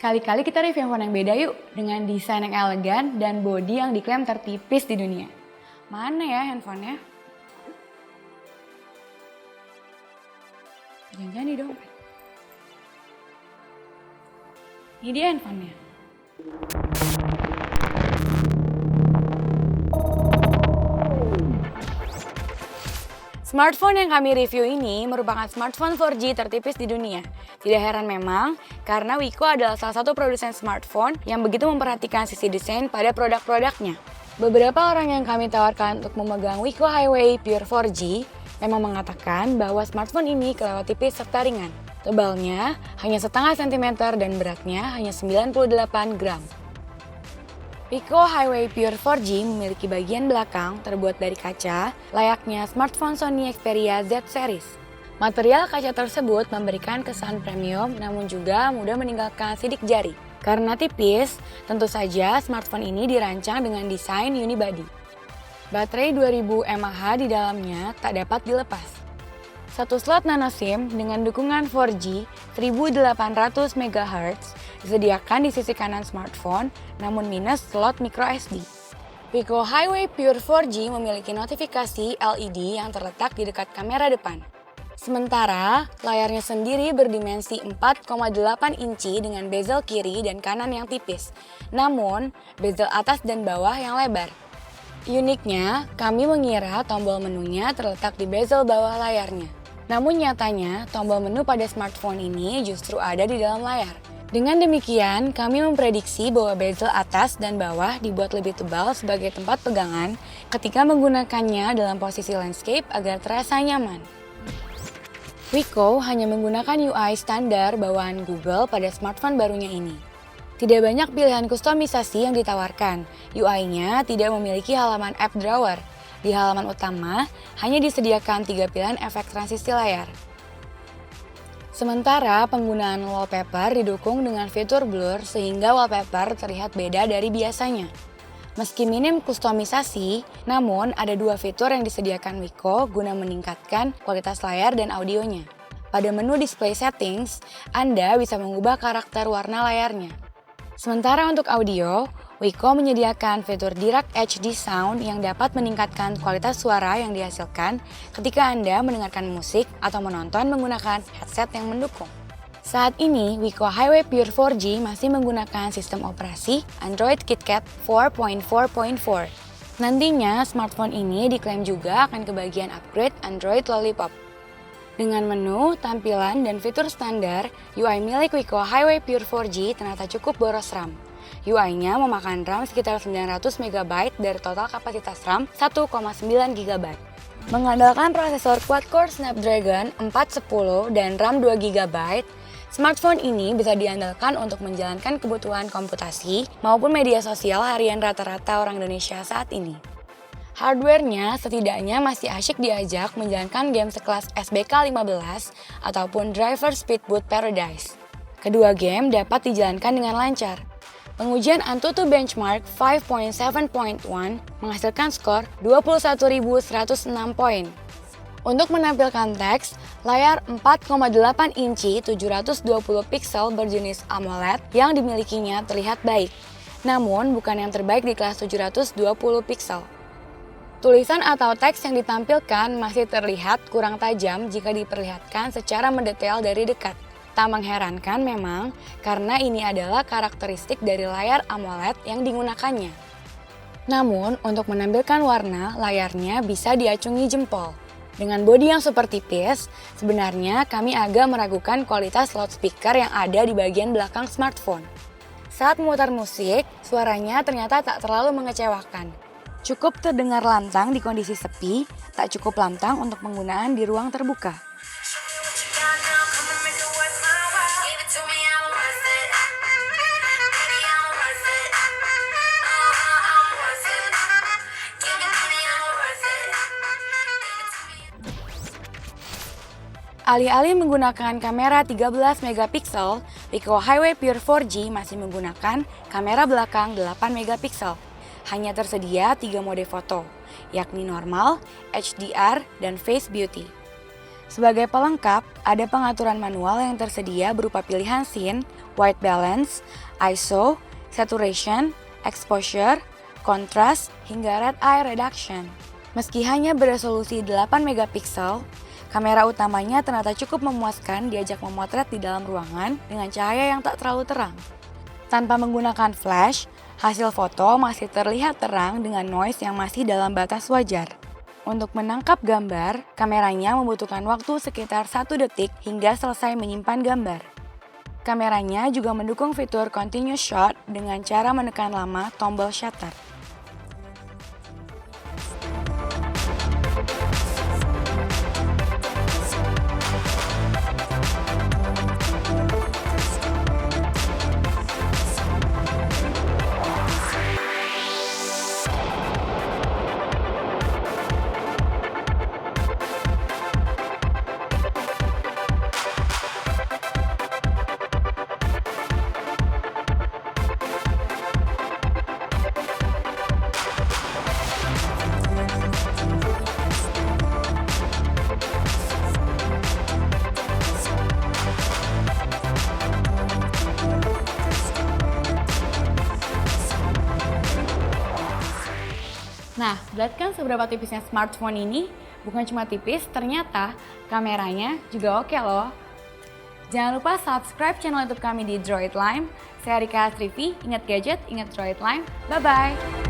Sekali-kali kita review handphone yang beda yuk, dengan desain yang elegan dan bodi yang diklaim tertipis di dunia. Mana ya handphonenya? Jangan-jangan di dompet. Ini dia handphonenya. Smartphone yang kami review ini merupakan smartphone 4G tertipis di dunia. Tidak heran memang, karena Wiko adalah salah satu produsen smartphone yang begitu memperhatikan sisi desain pada produk-produknya. Beberapa orang yang kami tawarkan untuk memegang Wiko Highway Pure 4G memang mengatakan bahwa smartphone ini kelewat tipis serta ringan. Tebalnya hanya setengah sentimeter dan beratnya hanya 98 gram. Wiko Highway Pure 4G memiliki bagian belakang terbuat dari kaca, layaknya smartphone Sony Xperia Z Series. Material kaca tersebut memberikan kesan premium namun juga mudah meninggalkan sidik jari. Karena tipis, tentu saja smartphone ini dirancang dengan desain unibody. Baterai 2000 mAh di dalamnya tak dapat dilepas. Satu slot nano SIM dengan dukungan 4G 1800 MHz disediakan di sisi kanan smartphone, namun minus slot microSD. Wiko Highway Pure 4G memiliki notifikasi LED yang terletak di dekat kamera depan. Sementara, layarnya sendiri berdimensi 4,8 inci dengan bezel kiri dan kanan yang tipis, namun bezel atas dan bawah yang lebar. Uniknya, kami mengira tombol menunya terletak di bezel bawah layarnya. Namun nyatanya, tombol menu pada smartphone ini justru ada di dalam layar. Dengan demikian, kami memprediksi bahwa bezel atas dan bawah dibuat lebih tebal sebagai tempat pegangan ketika menggunakannya dalam posisi landscape agar terasa nyaman. Wiko hanya menggunakan UI standar bawaan Google pada smartphone barunya ini. Tidak banyak pilihan kustomisasi yang ditawarkan. UI-nya tidak memiliki halaman app drawer. Di halaman utama, hanya disediakan 3 pilihan efek transisi layar. Sementara penggunaan wallpaper didukung dengan fitur blur sehingga wallpaper terlihat beda dari biasanya. Meski minim kustomisasi, namun ada 2 fitur yang disediakan Wiko guna meningkatkan kualitas layar dan audionya. Pada menu display settings, Anda bisa mengubah karakter warna layarnya. Sementara untuk audio, Wiko menyediakan fitur Direct HD Sound yang dapat meningkatkan kualitas suara yang dihasilkan ketika Anda mendengarkan musik atau menonton menggunakan headset yang mendukung. Saat ini, Wiko Highway Pure 4G masih menggunakan sistem operasi Android KitKat 4.4.4. Nantinya, smartphone ini diklaim juga akan kebagian upgrade Android Lollipop. Dengan menu, tampilan, dan fitur standar, UI milik Wiko Highway Pure 4G ternyata cukup boros RAM. UI-nya memakan RAM sekitar 900 MB dari total kapasitas RAM 1,9 GB. Mengandalkan prosesor quad-core Snapdragon 410 dan RAM 2 GB, smartphone ini bisa diandalkan untuk menjalankan kebutuhan komputasi maupun media sosial harian rata-rata orang Indonesia saat ini. Hardware-nya setidaknya masih asyik diajak menjalankan game sekelas SBK 15 ataupun Driver Speedboot Paradise. Kedua game dapat dijalankan dengan lancar. Pengujian Antutu Benchmark 5.7.1 menghasilkan skor 21.106 poin. Untuk menampilkan teks, layar 4,8 inci 720 piksel berjenis AMOLED yang dimilikinya terlihat baik. Namun bukan yang terbaik di kelas 720 piksel. Tulisan atau teks yang ditampilkan masih terlihat kurang tajam jika diperlihatkan secara mendetail dari dekat. Tak mengherankan memang, karena ini adalah karakteristik dari layar AMOLED yang digunakannya. Namun, untuk menampilkan warna, layarnya bisa diacungi jempol. Dengan bodi yang super tipis, sebenarnya kami agak meragukan kualitas loudspeaker yang ada di bagian belakang smartphone. Saat memutar musik, suaranya ternyata tak terlalu mengecewakan. Cukup terdengar lantang di kondisi sepi, tak cukup lantang untuk penggunaan di ruang terbuka. Alih-alih menggunakan kamera 13 megapiksel, Wiko Highway Pure 4G masih menggunakan kamera belakang 8 megapiksel. Hanya tersedia 3 mode foto, yakni normal, HDR, dan Face Beauty. Sebagai pelengkap, ada pengaturan manual yang tersedia berupa pilihan scene, white balance, ISO, saturation, exposure, contrast, hingga red eye reduction. Meski hanya beresolusi 8 megapiksel, kamera utamanya ternyata cukup memuaskan diajak memotret di dalam ruangan dengan cahaya yang tak terlalu terang. Tanpa menggunakan flash, hasil foto masih terlihat terang dengan noise yang masih dalam batas wajar. Untuk menangkap gambar, kameranya membutuhkan waktu sekitar 1 detik hingga selesai menyimpan gambar. Kameranya juga mendukung fitur continuous shot dengan cara menekan lama tombol shutter. Nah, lihat kan seberapa tipisnya smartphone ini? Bukan cuma tipis, ternyata kameranya juga oke loh. Jangan lupa subscribe channel YouTube kami di Droid Lime. Saya Rika Astrifi, ingat gadget, ingat Droid Lime. Bye-bye!